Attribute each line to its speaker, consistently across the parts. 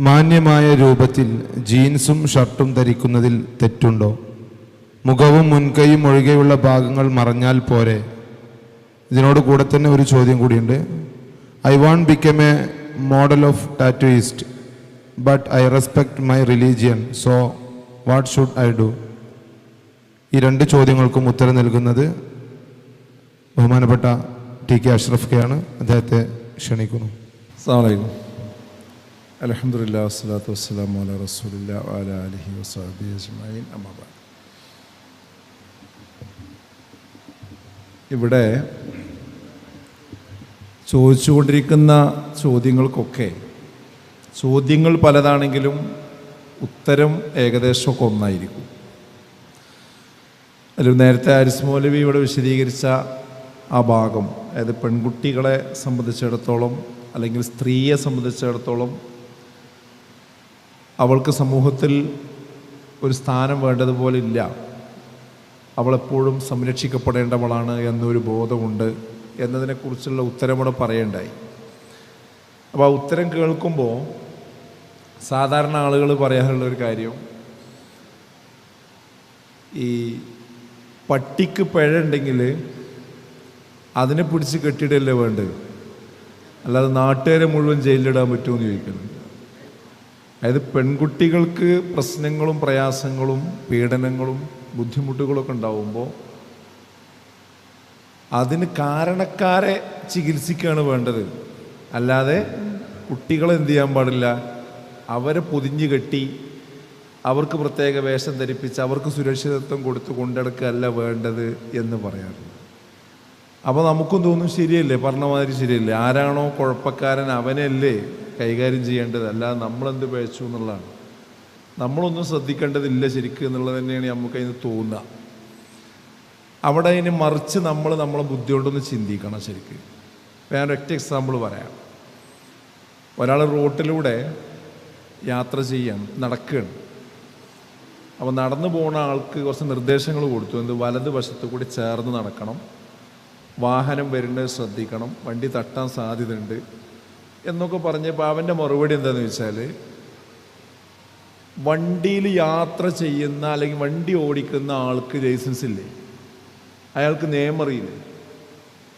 Speaker 1: മാന്യമായ രൂപത്തിൽ ജീൻസും ഷർട്ടും ധരിക്കുന്നതിൽ തെറ്റുണ്ടോ? മുഖവും മുൻകൈയും ഒഴികെയുള്ള ഭാഗങ്ങൾ മറഞ്ഞാൽ പോരെ? ഇതിനോട് കൂടെ തന്നെ ഒരു ചോദ്യം കൂടിയുണ്ട്. I want become a model of tattooist but I respect my religion, so what should I do? ഈ രണ്ട് ചോദ്യങ്ങൾക്കും ഉത്തരം നൽകുന്നത് ബഹുമാനപ്പെട്ട ടി കെ അഷ്റഫ് കെ ആണ്. അദ്ദേഹത്തെ ക്ഷണിക്കുന്നു.
Speaker 2: അസ്സലാമു അലൈക്കും. അൽഹംദുലില്ലാഹി വസ്സലാത്തു വസ്സലാമു അലാ റസൂലില്ലാഹി വഅലാ ആലിഹി വസഹ്ബിഹി അജ്മഈൻ. അമ്മാ ബഅദ്. ഇവിടെ ചോദിച്ചുകൊണ്ടിരിക്കുന്ന ചോദ്യങ്ങൾക്കൊക്കെ ചോദ്യങ്ങൾ പലതാണെങ്കിലും ഉത്തരം ഏകദേശമൊക്കെ ഒന്നായിരിക്കും. അതിൽ നേരത്തെ ആരിസ് മൗലവി ഇവിടെ വിശദീകരിച്ച ആ ഭാഗം, അതായത് പെൺകുട്ടികളെ സംബന്ധിച്ചിടത്തോളം അല്ലെങ്കിൽ സ്ത്രീയെ സംബന്ധിച്ചിടത്തോളം അവൾക്ക് സമൂഹത്തിൽ ഒരു സ്ഥാനം വേണ്ടതുപോലെ ഇല്ല, അവളെപ്പോഴും സംരക്ഷിക്കപ്പെടേണ്ടവളാണ് എന്നൊരു ബോധമുണ്ട് എന്നതിനെക്കുറിച്ചുള്ള ഉത്തരം ഇവിടെ പറയേണ്ടായി. അപ്പോൾ ആ ഉത്തരം കേൾക്കുമ്പോൾ സാധാരണ ആളുകൾ പറയാനുള്ളൊരു കാര്യം, ഈ പട്ടിക്ക് പിഴ ഉണ്ടെങ്കിൽ അതിനെ പിടിച്ച് കെട്ടിയിടല്ലേ വേണ്ടത്, അല്ലാതെ നാട്ടുകാരെ മുഴുവൻ ജയിലിലിടാൻ പറ്റുമെന്ന് ചോദിക്കുന്നുണ്ട്. അതായത് പെൺകുട്ടികൾക്ക് പ്രശ്നങ്ങളും പ്രയാസങ്ങളും പീഡനങ്ങളും ബുദ്ധിമുട്ടുകളൊക്കെ ഉണ്ടാവുമ്പോൾ അതിന് കാരണക്കാരെ ചികിത്സിക്കുകയാണ് വേണ്ടത്, അല്ലാതെ കുട്ടികളെ എന്ത് ചെയ്യാൻ പാടില്ല, അവരെ പൊതിഞ്ഞു കെട്ടി അവർക്ക് പ്രത്യേക വേഷം ധരിപ്പിച്ച് അവർക്ക് സുരക്ഷിതത്വം കൊടുത്ത് കൊണ്ടെടുക്കുകയല്ല വേണ്ടത് എന്ന് പറയാറുണ്ട്. അപ്പോൾ നമുക്കും തോന്നും ശരിയല്ലേ, പറഞ്ഞ മാതിരി ശരിയല്ലേ, ആരാണോ കുഴപ്പക്കാരൻ അവനല്ലേ കൈകാര്യം ചെയ്യേണ്ടത്, അല്ലാതെ നമ്മളെന്ത് പഴിച്ചു എന്നുള്ളതാണ്. നമ്മളൊന്നും ശ്രദ്ധിക്കേണ്ടതില്ല ശരിക്കും എന്നുള്ളത് തന്നെയാണ് നമുക്ക് അതിന് തോന്നുക. അവിടെ അതിന് മറിച്ച് നമ്മളെ ബുദ്ധി കൊണ്ടൊന്ന് ചിന്തിക്കണം ശരിക്കും. ഞാൻ ഒറ്റ എക്സാമ്പിൾ പറയാം. ഒരാൾ റോട്ടിലൂടെ യാത്ര ചെയ്യാൻ നടക്കുകയാണ്. അപ്പോൾ നടന്നു പോകുന്ന ആൾക്ക് കുറച്ച് നിർദ്ദേശങ്ങൾ കൊടുത്തു. എന്ത്, വലത് വശത്ത് കൂടി ചേർന്ന് നടക്കണം, വാഹനം വരുന്നത് ശ്രദ്ധിക്കണം, വണ്ടി തട്ടാൻ സാധ്യതയുണ്ട് എന്നൊക്കെ പറഞ്ഞപ്പോൾ അവൻ്റെ മറുപടി എന്താണെന്ന് വെച്ചാൽ, വണ്ടിയിൽ യാത്ര ചെയ്യുന്ന അല്ലെങ്കിൽ വണ്ടി ഓടിക്കുന്ന ആൾക്ക് ലൈസൻസ് ഇല്ലേ, അയാൾക്ക് നിയമം അറിയില്ലേ,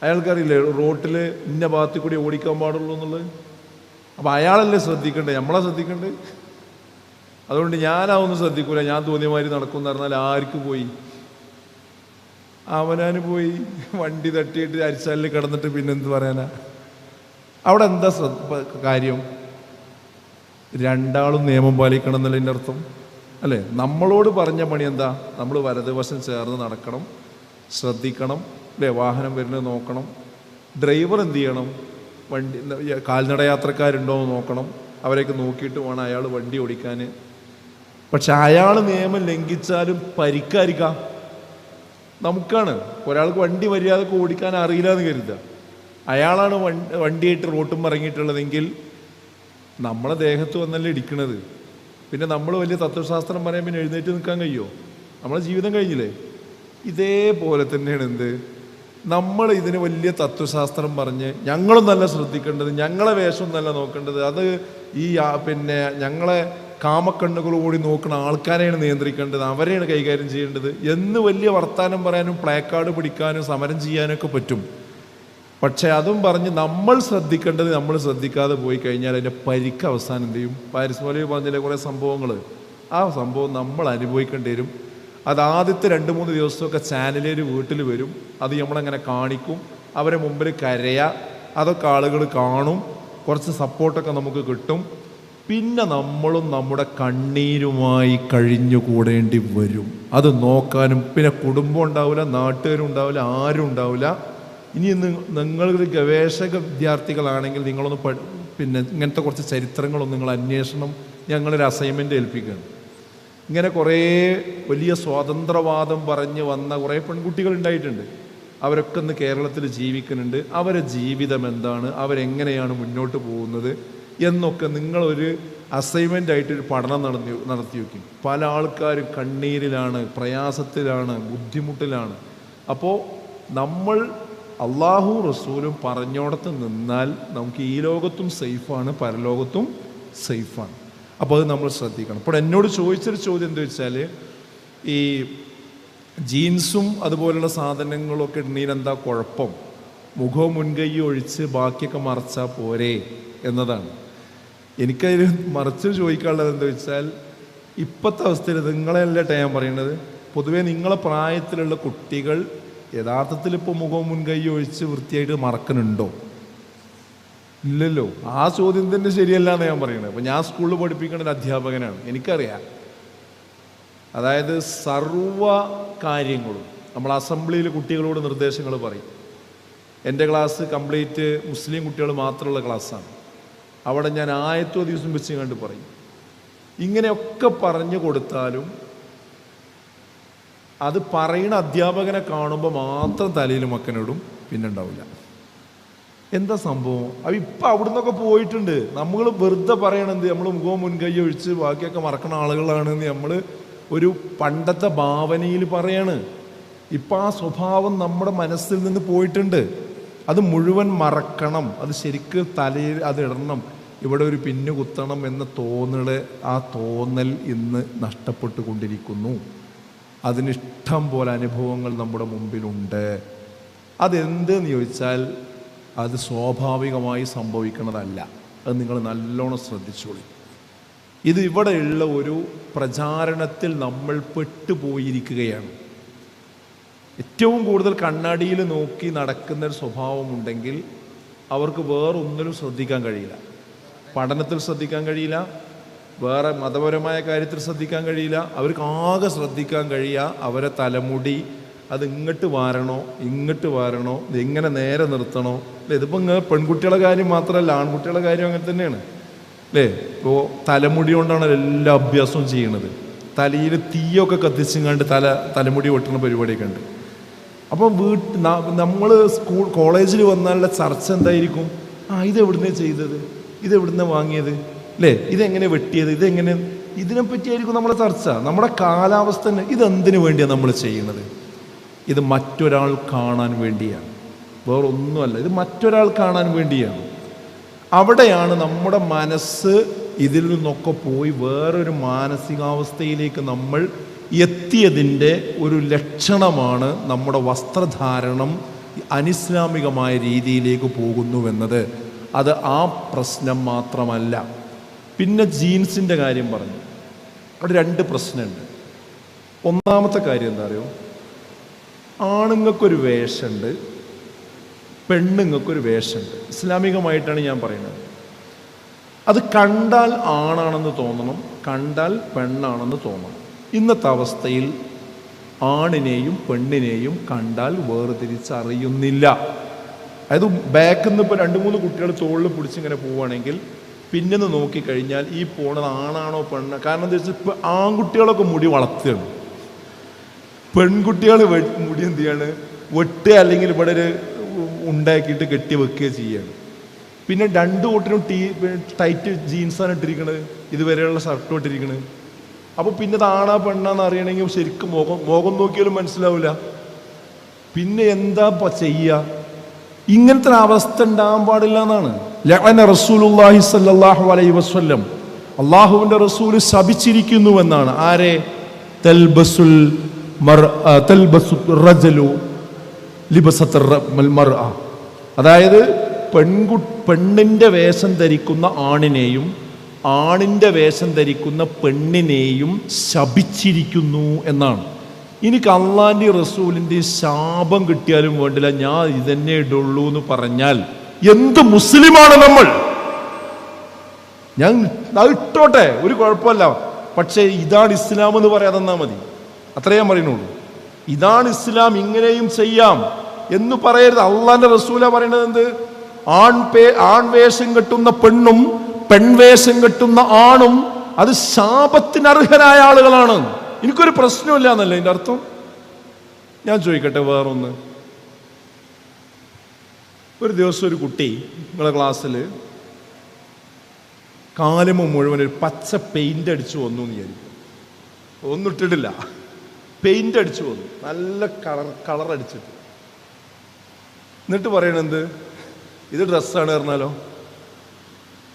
Speaker 2: അയാൾക്കറിയില്ലേ റോട്ടിൽ ഇന്ന ഭാഗത്തിൽ കൂടി ഓടിക്കാൻ പാടുള്ളൂ എന്നുള്ളത്. അപ്പോൾ അയാളല്ലേ ശ്രദ്ധിക്കണ്ടേ, നമ്മളെ ശ്രദ്ധിക്കണ്ടേ. അതുകൊണ്ട് ഞാനതൊന്നും ശ്രദ്ധിക്കൂല, ഞാൻ തോന്നിയ മാതിരി നടക്കും എന്ന് പറഞ്ഞാൽ ആർക്ക് പോയി, അവനാന് പോയി വണ്ടി തട്ടിയിട്ട് അരിച്ചാലിൽ കിടന്നിട്ട് പിന്നെന്ത് പറയാനാ. അവിടെ എന്താ കാര്യം, രണ്ടാളും നിയമം പാലിക്കണം എന്നുള്ളതിൻ്റെ അർത്ഥം അല്ലേ. നമ്മളോട് പറഞ്ഞ പണി എന്താ, നമ്മൾ വലതുവശം ചേർന്ന് നടക്കണം, ശ്രദ്ധിക്കണം അല്ലേ, വാഹനം വരുന്നത് നോക്കണം, ഡ്രൈവർ എന്ത് ചെയ്യണം, വണ്ടി കാൽനട യാത്രക്കാരുണ്ടോ എന്ന് നോക്കണം, അവരെയൊക്കെ നോക്കിയിട്ട് വേണം അയാൾ വണ്ടി ഓടിക്കാൻ. പക്ഷെ അയാൾ നിയമം ലംഘിച്ചാലും പരിക്കായിരിക്കാം നമുക്കാണ്. ഒരാൾക്ക് വണ്ടി മര്യാദക്ക് ഓടിക്കാൻ അറിയില്ല എന്ന് കരുതുക, അയാളാണ് വണ്ടിയായിട്ട് റോട്ടും ഇറങ്ങിയിട്ടുള്ളതെങ്കിൽ നമ്മളെ ദേഹത്ത് വന്നല്ലേ ഇടിക്കണത്. പിന്നെ നമ്മൾ വലിയ തത്വശാസ്ത്രം പറയാൻ പിന്നെ എഴുന്നേറ്റ് നിൽക്കാൻ കഴിയുമോ? നമ്മളെ ജീവിതം കഴിഞ്ഞില്ലേ. ഇതേപോലെ തന്നെയാണ് എന്ത്, നമ്മൾ ഇതിന് വലിയ തത്വശാസ്ത്രം പറഞ്ഞ് ഞങ്ങളും നല്ല ശ്രദ്ധിക്കേണ്ടത്, ഞങ്ങളെ വേഷം നല്ല നോക്കേണ്ടത്, അത് ഈ പിന്നെ ഞങ്ങളെ കാമക്കണ്ണുകളോടി നോക്കുന്ന ആൾക്കാരെയാണ് നിയന്ത്രിക്കേണ്ടത്, അവരെയാണ് കൈകാര്യം ചെയ്യേണ്ടത് എന്ന് വലിയ വർത്താനം പറയാനും പ്ലേക്കാർഡ് പിടിക്കാനും സമരം ചെയ്യാനൊക്കെ പറ്റും. പക്ഷേ അതും പറഞ്ഞ് നമ്മൾ ശ്രദ്ധിക്കേണ്ടത് നമ്മൾ ശ്രദ്ധിക്കാതെ പോയി കഴിഞ്ഞാൽ അതിൻ്റെ പരിക്ക് അവസാനം എന്ത് ചെയ്യും? പാരിസ് മൗലവി പറഞ്ഞില്ലേ കുറേ സംഭവങ്ങൾ, ആ സംഭവം നമ്മൾ അനുഭവിക്കേണ്ടി വരും. അത് ആദ്യത്തെ 2-3 ദിവസമൊക്കെ ചാനലിൽ വീട്ടിൽ വരും, അത് നമ്മളങ്ങനെ കാണിക്കും, അവരെ മുമ്പിൽ കരയുക, അതൊക്കെ ആളുകൾ കാണും, കുറച്ച് സപ്പോർട്ടൊക്കെ നമുക്ക് കിട്ടും. പിന്നെ നമ്മളും നമ്മുടെ കണ്ണീരുമായി കഴിഞ്ഞുകൂടേണ്ടി വരും. അത് നോക്കാനും പിന്നെ കുടുംബം ഉണ്ടാവില്ല, നാട്ടുകാരും ഉണ്ടാവില്ല, ആരും ഉണ്ടാവില്ല. ഇനി നിങ്ങളൊരു ഗവേഷക വിദ്യാർത്ഥികളാണെങ്കിൽ നിങ്ങളൊന്ന് പിന്നെ ഇങ്ങനത്തെ കുറച്ച് ചരിത്രങ്ങളൊന്നും നിങ്ങൾ അന്വേഷണം ഞങ്ങളൊരു അസൈൻമെൻ്റ് ഏൽപ്പിക്കുകയാണ്. ഇങ്ങനെ കുറേ വലിയ സ്വാതന്ത്ര്യവാദം പറഞ്ഞ് വന്ന കുറേ പെൺകുട്ടികൾ ഉണ്ടായിട്ടുണ്ട്. അവരൊക്കെ ഇന്ന് കേരളത്തിൽ ജീവിക്കുന്നുണ്ട്. അവരുടെ ജീവിതം എന്താണ്, അവരെങ്ങനെയാണ് മുന്നോട്ട് പോകുന്നത് എന്നൊക്കെ നിങ്ങളൊരു അസൈൻമെൻ്റ് ആയിട്ടൊരു പഠനം നടത്തി വയ്ക്കും. പല ആൾക്കാരും കണ്ണീരിലാണ്, പ്രയാസത്തിലാണ്, ബുദ്ധിമുട്ടിലാണ്. അപ്പോൾ നമ്മൾ അള്ളാഹു റസൂലും പറഞ്ഞോടത്ത് നിന്നാൽ നമുക്ക് ഈ ലോകത്തും സേഫാണ്, പരലോകത്തും സേഫാണ്. അപ്പോൾ അത് നമ്മൾ ശ്രദ്ധിക്കണം. ഇപ്പോൾ എന്നോട് ചോദിച്ചൊരു ചോദ്യം എന്താ വെച്ചാൽ, ഈ ജീൻസും അതുപോലുള്ള സാധനങ്ങളൊക്കെ ഇടുന്നതിന് എന്താ കുഴപ്പം, മുഖവും മുൻകൈയും ഒഴിച്ച് ബാക്കിയൊക്കെ മറച്ചാൽ പോരെ എന്നതാണ്. എനിക്കതിൽ മറിച്ച് ചോദിക്കാനുള്ളത് എന്താ വെച്ചാൽ, ഇപ്പോഴത്തെ അവസ്ഥയിൽ നിങ്ങളെല്ലാം ഞാൻ പറയുന്നത്, പൊതുവേ നിങ്ങളെ പ്രായത്തിലുള്ള കുട്ടികൾ യഥാർത്ഥത്തിൽ ഇപ്പോൾ മുഖവും മുൻകൈയും ഒഴിച്ച് വൃത്തിയായിട്ട് മറക്കുന്നുണ്ടോ? ഇല്ലല്ലോ. ആ ചോദ്യം തന്നെ ശരിയല്ല എന്ന് ഞാൻ പറയുന്നത്. അപ്പോൾ ഞാൻ സ്കൂളിൽ പഠിപ്പിക്കുന്ന ഒരു അധ്യാപകനാണ്, എനിക്കറിയാം. അതായത് സർവ കാര്യങ്ങളും നമ്മൾ അസംബ്ലിയിൽ കുട്ടികളോട് നിർദ്ദേശങ്ങൾ പറയും. എൻ്റെ ക്ലാസ് കംപ്ലീറ്റ് മുസ്ലിം കുട്ടികൾ മാത്രമുള്ള ക്ലാസ്സാണ്. അവിടെ ഞാൻ ആയത്തോ ദിവസം വെച്ച് കണ്ട് പറയും. ഇങ്ങനെയൊക്കെ പറഞ്ഞു കൊടുത്താലും അത് പറയുന്ന അധ്യാപകനെ കാണുമ്പോൾ മാത്രം തലയിൽ മക്കനോടും പിന്നെ ഉണ്ടാവില്ല. എന്താ സംഭവം? അപ്പം ഇപ്പം അവിടെ നിന്നൊക്കെ പോയിട്ടുണ്ട്. നമ്മൾ വെറുതെ പറയണത് നമ്മൾ മുഖവും മുൻകൈ ഒഴിച്ച് ബാക്കിയൊക്കെ മറക്കണ ആളുകളാണെന്ന് നമ്മൾ ഒരു പണ്ടത്തെ ഭാവനയിൽ പറയാണ്. ഇപ്പം ആ സ്വഭാവം നമ്മുടെ മനസ്സിൽ നിന്ന് പോയിട്ടുണ്ട്. അത് മുഴുവൻ മറക്കണം, അത് ശരിക്കും തലയിൽ അത് ഇടണം, ഇവിടെ ഒരു പിന്നു കുത്തണം എന്ന ആ തോന്നൽ ഇന്ന് നഷ്ടപ്പെട്ടു കൊണ്ടിരിക്കുന്നു. അതിനിഷ്ടം പോലെ അനുഭവങ്ങൾ നമ്മുടെ മുമ്പിലുണ്ട്. അതെന്തെന്ന് ചോദിച്ചാൽ അത് സ്വാഭാവികമായി സംഭവിക്കുന്നതല്ല. അത് നിങ്ങൾ നല്ലോണം ശ്രദ്ധിച്ചോളൂ. ഇത് ഇവിടെയുള്ള ഒരു പ്രചാരണത്തിൽ നമ്മൾ പെട്ടുപോയിരിക്കുകയാണ്. ഏറ്റവും കൂടുതൽ കണ്ണാടിയിൽ നോക്കി നടക്കുന്നൊരു സ്വഭാവമുണ്ടെങ്കിൽ അവർക്ക് വേറൊന്നിലും ശ്രദ്ധിക്കാൻ കഴിയില്ല. പഠനത്തിൽ ശ്രദ്ധിക്കാൻ കഴിയില്ല, വേറെ മതപരമായ കാര്യത്തിൽ ശ്രദ്ധിക്കാൻ കഴിയില്ല. അവർക്ക് ആകെ ശ്രദ്ധിക്കാൻ കഴിയുക അവരെ തലമുടി അത് ഇങ്ങോട്ട് വാരണോ ഇങ്ങോട്ട് വാരണോ, ഇതെങ്ങനെ നേരെ നിർത്തണോ. അല്ലേ, ഇതിപ്പോൾ ഇങ്ങനെ പെൺകുട്ടികളുടെ കാര്യം മാത്രമല്ല, ആൺകുട്ടികളുടെ കാര്യം അങ്ങനെ തന്നെയാണ്. അല്ലേ, ഇപ്പോൾ തലമുടി കൊണ്ടാണ് എല്ലാ അഭ്യാസവും ചെയ്യണത്. തലയിൽ തീയൊക്കെ കത്തിച്ചുങ്ങാണ്ട് തലമുടി വെട്ടുന്ന പരിപാടിയൊക്കെ ഉണ്ട്. അപ്പം നമ്മൾ കോളേജിൽ വന്നാലുള്ള ചർച്ച എന്തായിരിക്കും? ഇതെവിടുന്നേ ചെയ്തത്, ഇതെവിടുന്ന് വാങ്ങിയത്, അല്ലേ, ഇതെങ്ങനെ വെട്ടിയത്, ഇതെങ്ങനെ, ഇതിനെപ്പറ്റിയായിരിക്കും നമ്മളെ ചർച്ച. നമ്മുടെ കാലാവസ്ഥ തന്നെ ഇതെന്തിനു വേണ്ടിയാണ് നമ്മൾ ചെയ്യുന്നത്? ഇത് മറ്റൊരാൾ കാണാൻ വേണ്ടിയാണ്, വേറൊന്നുമല്ല. ഇത് മറ്റൊരാൾ കാണാൻ വേണ്ടിയാണ്. അവിടെയാണ് നമ്മുടെ മനസ്സ് ഇതിൽ നിന്നൊക്കെ പോയി വേറൊരു മാനസികാവസ്ഥയിലേക്ക് നമ്മൾ എത്തിയതിൻ്റെ ഒരു ലക്ഷണമാണ് നമ്മുടെ വസ്ത്രധാരണം അനിസ്ലാമികമായ രീതിയിലേക്ക് പോകുന്നുവെന്നത്. അത് ആ പ്രശ്നം മാത്രമല്ല. പിന്നെ ജീൻസിൻ്റെ കാര്യം പറഞ്ഞു. അവിടെ 2 പ്രശ്നമുണ്ട്. ഒന്നാമത്തെ കാര്യം എന്താ അറിയോ, ആണുങ്ങൾക്കൊരു വേഷമുണ്ട്, പെണ്ണുങ്ങൾക്കൊരു വേഷമുണ്ട്. ഇസ്ലാമികമായിട്ടാണ് ഞാൻ പറയുന്നത്. അത് കണ്ടാൽ ആണാണെന്ന് തോന്നണം, കണ്ടാൽ പെണ്ണാണെന്ന് തോന്നണം. ഇന്നത്തെ അവസ്ഥയിൽ ആണിനെയും പെണ്ണിനെയും കണ്ടാൽ വേർതിരിച്ചറിയുന്നില്ല. അതായത് ബാക്കിൽ നിന്ന് ഇപ്പോൾ 2-3 കുട്ടികൾ തോളിൽ പിടിച്ചിങ്ങനെ പോവുകയാണെങ്കിൽ പിന്നെ നോക്കിക്കഴിഞ്ഞാൽ ഈ പോണത് ആണാണോ പെണ്ണ. കാരണം എന്താ വെച്ചാൽ ഇപ്പോൾ ആൺകുട്ടികളൊക്കെ മുടി വളർത്തുകയാണ്, പെൺകുട്ടികൾ മുടി എന്ത് ചെയ്യാണ്, വെട്ടുക അല്ലെങ്കിൽ ഇവിടെ ഒരു ഉണ്ടാക്കിയിട്ട് കെട്ടി വെക്കുകയോ ചെയ്യുകയാണ്. പിന്നെ 2 കൂട്ടരും ടൈറ്റ് ജീൻസാണ് ഇട്ടിരിക്കണത്, ഇതുവരെയുള്ള ഷർട്ടും ഇട്ടിരിക്കണത്. അപ്പോൾ പിന്നെ ഇത് ആണാ പെണ്ണാന്ന് അറിയണമെങ്കിൽ ശരിക്കും മുഖം നോക്കിയാലും മനസ്സിലാവില്ല. പിന്നെ എന്താ ചെയ്യുക? ഇങ്ങനത്തെ അവസ്ഥ ഉണ്ടാകാൻ പാടില്ല എന്നാണ്. ലഅന റസൂലുള്ളാഹി സ്വല്ലല്ലാഹു അലൈഹി വസല്ലം, അള്ളാഹുവിൻ്റെ റസൂൽ ശപിച്ചിരിക്കുന്നുവെന്നാണ്. ആരെ? തൽബസുൽ റജലു ലിബസത്തുൽ മർഅ, അതായത് പെണ്ണിൻ്റെ വേഷം ധരിക്കുന്ന ആണിനെയും ആണിൻ്റെ വേഷം ധരിക്കുന്ന പെണ്ണിനെയും ശപിച്ചിരിക്കുന്നു എന്നാണ്. എനിക്ക് അള്ളാൻ്റെ റസൂലിൻ്റെ ശാപം കിട്ടിയാലും വേണ്ടില്ല, ഞാൻ ഇതന്നെ ഇടുള്ളൂ എന്ന് പറഞ്ഞാൽ എന്ത് മുസ്ലിമാണ് നമ്മൾ? ഞാൻ ഇട്ടോട്ടെ, ഒരു കുഴപ്പമില്ല, പക്ഷേ ഇതാണ് ഇസ്ലാം എന്ന് പറയാതെന്നാ മതി. അത്രേ ഞാൻ പറയുന്നുള്ളൂ. ഇതാണ് ഇസ്ലാം, ഇങ്ങനെയും ചെയ്യാം എന്ന് പറയരുത്. അള്ളാന്റെ റസൂല പറയുന്നത് എന്ത്? ആൺവേഷം കെട്ടുന്ന പെണ്ണും പെൺവേഷം കെട്ടുന്ന ആണും അത് ശാപത്തിനർഹരായ ആളുകളാണ്. എനിക്കൊരു പ്രശ്നമില്ല എന്നല്ലേ എൻ്റെ അർത്ഥം. ഞാൻ ചോദിക്കട്ടെ വേറൊന്ന്. ഒരു ദിവസം ഒരു കുട്ടി നിങ്ങളെ ക്ലാസ്സിൽ കാലുമ മുഴുവൻ ഒരു പച്ച പെയിന്റ് അടിച്ചു വന്നു എന്ന് വിചാരിക്കും. ഒന്നും ഇട്ടിട്ടില്ല, പെയിന്റ് അടിച്ചു വന്നു, നല്ല കളർ അടിച്ചിട്ട്. എന്നിട്ട് പറയണെന്ത്? ഇത് ഡ്രസ്സാണ് പറഞ്ഞാലോ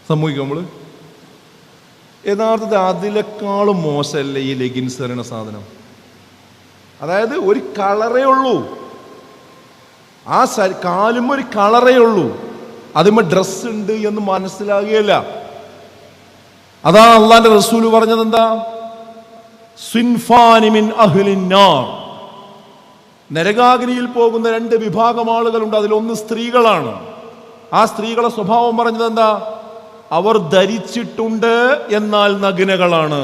Speaker 2: സമ്മതിക്കും നമ്മൾ? യഥാർത്ഥത്തിൽ അതിനേക്കാളും മോശമല്ലേ ഈ ലെഗിൻസ് പറയുന്ന സാധനം? അതായത് ഒരു കളറേ ഉള്ളൂ, ആ കാലും ഒരു കളറേ ഉള്ളൂ, അതിന്മേ ഡ്രസ് ഉണ്ട് എന്ന് മനസ്സിലാകുകയില്ല. അതാ അള്ളാന്റെ റസൂല് പറഞ്ഞത് എന്താ? സിൻഫാനി മിൻ അഹ്ലിന്നാർ, നരകാഗ്നിയിൽ പോകുന്ന 2 വിഭാഗം ആളുകളുണ്ട്, അതിലൊന്ന് സ്ത്രീകളാണ്. ആ സ്ത്രീകളെ സ്വഭാവം പറഞ്ഞത് എന്താ? അവർ ധരിച്ചിട്ടുണ്ട് എന്നാൽ നഗ്നകളാണ്.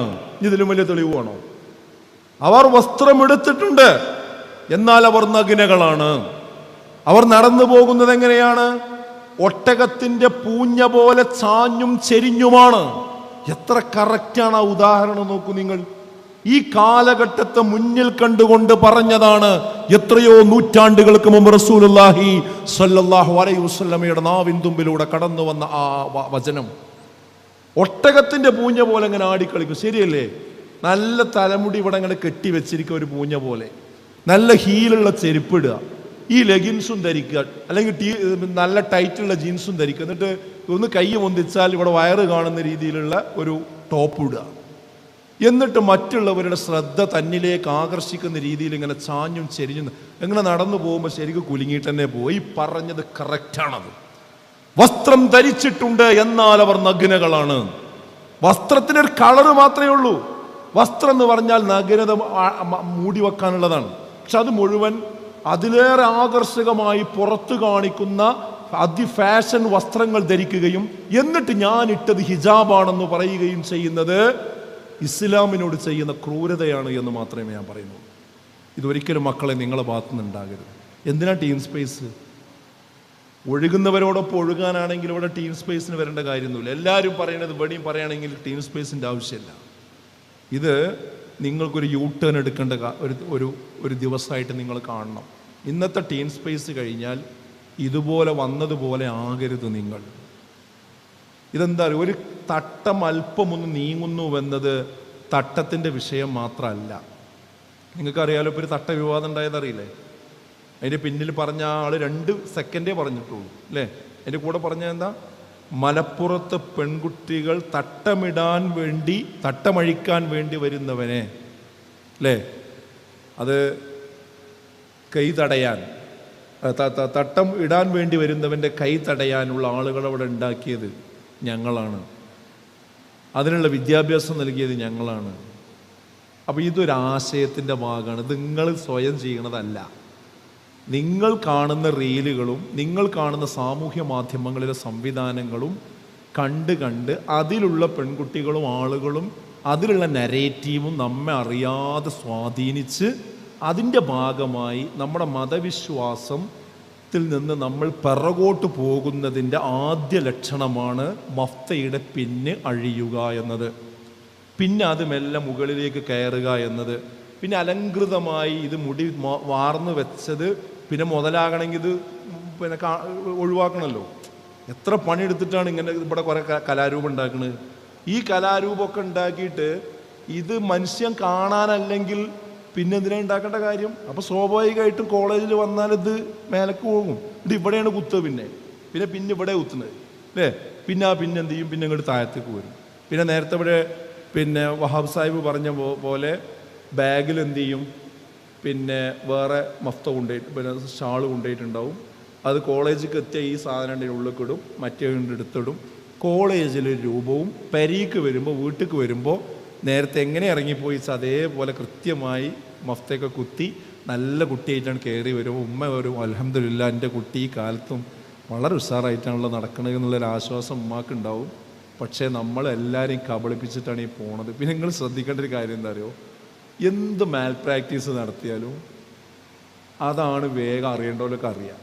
Speaker 2: ഇതിലും വലിയ തെളിവ് വേണോ? അവർ വസ്ത്രമെടുത്തിട്ടുണ്ട് എന്നാൽ അവർ നഗ്നകളാണ്. അവർ നടന്നു പോകുന്നത് എങ്ങനെയാണ്? ഒട്ടകത്തിന്റെ പൂഞ്ഞ പോലെ ചാഞ്ഞും ചെരിഞ്ഞുമാണ്. എത്ര കറക്റ്റാണ് ആ ഉദാഹരണം നോക്കൂ നിങ്ങൾ. ഈ കാലഘട്ടത്തെ മുന്നിൽ കണ്ടുകൊണ്ട് പറഞ്ഞതാണ്. എത്രയോ നൂറ്റാണ്ടുകൾക്ക് മുമ്പ് റസൂലുള്ളാഹി സ്വല്ലല്ലാഹു അലൈഹി വസല്ലമയുടെ നാവിൻ തുമ്പിലൂടെ കടന്നു വന്ന ആ വചനം. ഒട്ടകത്തിന്റെ പൂഞ്ഞ പോലെ ഇങ്ങനെ ആടിക്കളിക്കും, ശരിയല്ലേ? നല്ല തലമുടി ഇവിടെ ഇങ്ങനെ കെട്ടിവെച്ചിരിക്കുക, ഒരു പൂഞ്ഞ പോലെ. നല്ല ഹീലുള്ള ചെരുപ്പിടുക, ഈ ലെഗിൻസും ധരിക്കുക, അല്ലെങ്കിൽ നല്ല ടൈറ്റുള്ള ജീൻസും ധരിക്കുക, എന്നിട്ട് ഒന്ന് കൈ പൊന്തിച്ചാൽ ഇവിടെ വയറ് കാണുന്ന രീതിയിലുള്ള ഒരു ടോപ്പ് ഇടുക. എന്നിട്ട് മറ്റുള്ളവരുടെ ശ്രദ്ധ തന്നിലേക്ക് ആകർഷിക്കുന്ന രീതിയിൽ ഇങ്ങനെ ചാഞ്ഞും ചെരിഞ്ഞും ഇങ്ങനെ നടന്നു പോകുമ്പോൾ ശരിക്കും കുലുങ്ങിയിട്ട് തന്നെ പോകും. ഈ പറഞ്ഞത് കറക്റ്റാണത്. വസ്ത്രം ധരിച്ചിട്ടുണ്ട് എന്നാൽ അവർ നഗ്നകളാണ്. വസ്ത്രത്തിനൊരു കളറ് മാത്രമേ ഉള്ളൂ. വസ്ത്രം എന്ന് പറഞ്ഞാൽ നഗ്നത മൂടി വെക്കാനുള്ളതാണ്. പക്ഷെ അത് മുഴുവൻ അതിലേറെ ആകർഷകമായി പുറത്തു കാണിക്കുന്ന അതിഫാഷൻ വസ്ത്രങ്ങൾ ധരിക്കുകയും എന്നിട്ട് ഞാൻ ഇട്ടത് ഹിജാബാണെന്ന് പറയുകയും ചെയ്യുന്നത് ഇസ്ലാമിനോട് ചെയ്യുന്ന ക്രൂരതയാണ് എന്ന് മാത്രമേ ഞാൻ പറയുന്നുള്ളൂ. ഇതൊരിക്കലും മക്കളെ നിങ്ങളെ ഭാഗത്തുനിന്ന് ഉണ്ടാകരുത്. എന്തിനാ ടീം സ്പേസ്? ഒഴുകുന്നവരോടൊപ്പം ഒഴുകാനാണെങ്കിൽ ഇവിടെ ടീം സ്പേസിന് വരേണ്ട കാര്യമൊന്നുമില്ല. എല്ലാവരും പറയണത് ഇവിടെയും പറയുകയാണെങ്കിൽ ടീം സ്പേസിൻ്റെ ആവശ്യമില്ല. ഇത് നിങ്ങൾക്കൊരു യൂ ടേൺ എടുക്കേണ്ട ഒരു ദിവസമായിട്ട് നിങ്ങൾ കാണണം. ഇന്നത്തെ ടീം സ്പേസ് കഴിഞ്ഞാൽ ഇതുപോലെ വന്നതുപോലെ ആകരുത് നിങ്ങൾ. ഇതെന്താ, ഒരു തട്ടം അല്പമൊന്ന് നീങ്ങുന്നുവെന്നത് തട്ടത്തിൻ്റെ വിഷയം മാത്രമല്ല. നിങ്ങൾക്കറിയാലോ, ഇപ്പോൾ ഒരു തട്ട വിവാദം ഉണ്ടായതറിയില്ലേ? അതിൻ്റെ പിന്നിൽ പറഞ്ഞ ആൾ 2 സെക്കൻഡേ പറഞ്ഞിട്ടുള്ളൂ അല്ലേ? അതിൻ്റെ കൂടെ പറഞ്ഞ എന്താ? മലപ്പുറത്ത് പെൺകുട്ടികൾ തട്ടമഴിക്കാൻ വേണ്ടി വരുന്നവനെ അല്ലേ, അത് കൈ തടയാൻ, തട്ടം ഇടാൻ വേണ്ടി വരുന്നവൻ്റെ കൈ തടയാനുള്ള ആളുകൾ അവിടെ ഉണ്ടാക്കിയത് ഞങ്ങളാണ്, അതിനുള്ള വിദ്യാഭ്യാസം നൽകിയത് ഞങ്ങളാണ്. അപ്പോൾ ഇതൊരു ആശയത്തിൻ്റെ ഭാഗമാണ്. ഇത് നിങ്ങൾ സ്വയം ചെയ്യണതല്ല. നിങ്ങൾ കാണുന്ന റീലുകളും നിങ്ങൾ കാണുന്ന സാമൂഹ്യ മാധ്യമങ്ങളിലെ സംവിധാനങ്ങളും കണ്ട് അതിലുള്ള പെൺകുട്ടികളും ആളുകളും അതിലുള്ള നരേറ്റീവും നമ്മെ അറിയാതെ സ്വാധീനിച്ച് അതിൻ്റെ ഭാഗമായി നമ്മുടെ മതവിശ്വാസത്തിൽ നിന്ന് നമ്മൾ പിറകോട്ട് പോകുന്നതിൻ്റെ ആദ്യ ലക്ഷണമാണ് മഫ്തയുടെ പിന്ന് അഴിയുക എന്നത്. പിന്നെ അത് മെല്ലെ മുകളിലേക്ക് കയറുക എന്നത്. പിന്നെ അലങ്കൃതമായി ഇത് മുടി വാർന്നു വെച്ചത് പിന്നെ മുതലാകണമെങ്കിൽ ഇത് പിന്നെ ഒഴിവാക്കണമല്ലോ. എത്ര പണിയെടുത്തിട്ടാണ് ഇങ്ങനെ ഇവിടെ കുറേ കലാരൂപം ഉണ്ടാക്കുന്നത്. ഈ കലാരൂപമൊക്കെ ഉണ്ടാക്കിയിട്ട് ഇത് മനുഷ്യൻ കാണാനല്ലെങ്കിൽ പിന്നെ എന്തിനാണ് ഉണ്ടാക്കേണ്ട കാര്യം? അപ്പോൾ സ്വാഭാവികമായിട്ടും കോളേജിൽ വന്നാൽ ഇത് മേലക്ക് പോകും. ഇവിടെയാണ് കുത്തുക, പിന്നെ ഇവിടെ കുത്തുന്നത് അല്ലേ? പിന്നെ എന്ത് ചെയ്യും? പിന്നെ ഇങ്ങോട്ട് താഴത്തേക്ക് വരും. പിന്നെ നേരത്തെ ഇവിടെ പിന്നെ വഹാബ് സാഹിബ് പറഞ്ഞ പോലെ ബാഗിൽ എന്ത് ചെയ്യും? പിന്നെ വേറെ മഫ്ത കൊണ്ടുപോയിട്ട് പിന്നെ ഷാൾ കൊണ്ടുപോയിട്ടുണ്ടാവും. അത് കോളേജിലേക്ക് എത്തിയ ഈ സാധനം ഉള്ളിലേക്ക് ഇടും, മറ്റേ എടുത്തിടും. കോളേജിലെ രൂപവും പരീക്ക് വരുമ്പോൾ വീട്ടിലേക്ക് വരുമ്പോൾ നേരത്തെ എങ്ങനെ ഇറങ്ങിപ്പോയി അതേപോലെ കൃത്യമായി മഫ്തയൊക്കെ കുത്തി നല്ല കുട്ടിയായിട്ടാണ് കയറി വരുമ്പോൾ ഉമ്മ വരും, അൽഹംദുലില്ലാ എൻ്റെ കുട്ടി ഈ കാലത്തും വളരെ ഉഷാറായിട്ടാണല്ലോ നടക്കണത് എന്നുള്ളൊരു ആശ്വാസം ഉമ്മാക്കുണ്ടാവും. പക്ഷേ നമ്മളെല്ലാവരെയും കബളിപ്പിച്ചിട്ടാണ് ഈ പോണത്. പിന്നെ നിങ്ങൾ ശ്രദ്ധിക്കേണ്ട ഒരു കാര്യം എന്താ അറിയോ? എന്ത് മാൽ പ്രാക്ടീസ് നടത്തിയാലും അതാണ് വേഗം അറിയേണ്ടവരൊക്കെ അറിയാം.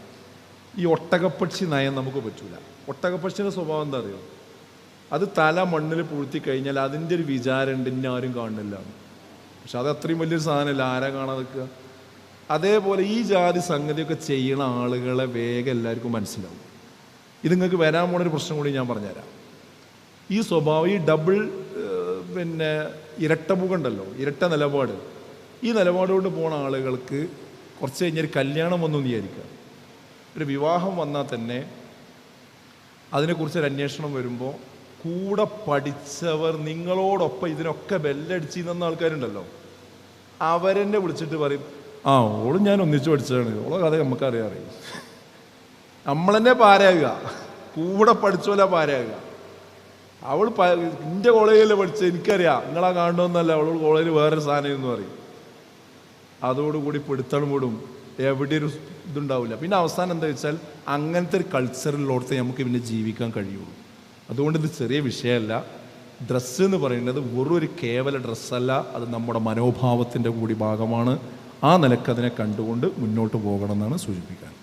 Speaker 2: ഈ ഒട്ടകപ്പക്ഷി നയം നമുക്ക് പറ്റൂല. ഒട്ടകപ്പക്ഷിയുടെ സ്വഭാവം എന്താ അറിയോ? അത് തല മണ്ണിൽ പൂഴ്ത്തി കഴിഞ്ഞാൽ അതിൻ്റെ ഒരു വിചാരമുണ്ട്, ഇന്ന ആരും കാണുന്നില്ല. പക്ഷെ അത് അത്രയും വലിയൊരു സാധനമല്ല, ആരാ കാണാതെ നിൽക്കുക? അതേപോലെ ഈ ജാതി സംഗതിയൊക്കെ ചെയ്യണ ആളുകളെ വേഗം എല്ലാവർക്കും മനസ്സിലാവും. ഇത് നിങ്ങൾക്ക് വരാൻ പോണൊരു പ്രശ്നം കൂടി ഞാൻ പറഞ്ഞുതരാം. ഈ സ്വഭാവം, ഈ ഡബിൾ പിന്നെ ഇരട്ട മുഖമുണ്ടല്ലോ, ഇരട്ട നിലപാട്, ഈ നിലപാടുകൊണ്ട് പോണ ആളുകൾക്ക് കുറച്ച് കഴിഞ്ഞൊരു കല്യാണം വന്നു വിചാരിക്കുക. ഒരു വിവാഹം വന്നാൽ തന്നെ അതിനെക്കുറിച്ചൊരു അന്വേഷണം വരുമ്പോൾ കൂടെ പഠിച്ചവർ നിങ്ങളോടൊപ്പം ഇതിനൊക്കെ ബെല്ലടിച്ചിരുന്ന ആൾക്കാരുണ്ടല്ലോ, അവരെന്നെ വിളിച്ചിട്ട് പറയും, ആ ഓളും ഞാൻ ഒന്നിച്ച് പഠിച്ചതാണ്, ഓളെ കഥ നമുക്കറിയാം. നമ്മളെന്നെ പാരാകുക, കൂടെ പഠിച്ചോല പാരാകുക. അവൾ എൻ്റെ കോളേജിൽ പഠിച്ചത് എനിക്കറിയാം, നിങ്ങളാ കാണണമെന്നല്ല, അവൾ കോളേജിൽ വേറൊരു സാധനം എന്ന് പറയും. അതോടുകൂടി പിടുത്തം വിടും, എവിടെ ഒരു ഇതുണ്ടാവില്ല. പിന്നെ അവസാനം എന്താ വെച്ചാൽ അങ്ങനത്തെ ഒരു കൾച്ചറിലോടത്ത് നമുക്ക് പിന്നെ ജീവിക്കാൻ കഴിയുള്ളൂ. അതുകൊണ്ട് ഇത് ചെറിയ വിഷയമല്ല. ഡ്രസ്സ് എന്ന് പറയുന്നത് വെറും ഒരു കേവല ഡ്രസ്സല്ല, അത് നമ്മുടെ മനോഭാവത്തിൻ്റെ കൂടി ഭാഗമാണ്. ആ നിലക്ക് അതിനെ കണ്ടുകൊണ്ട് മുന്നോട്ട് പോകണം എന്നാണ് സൂചിപ്പിക്കാൻ.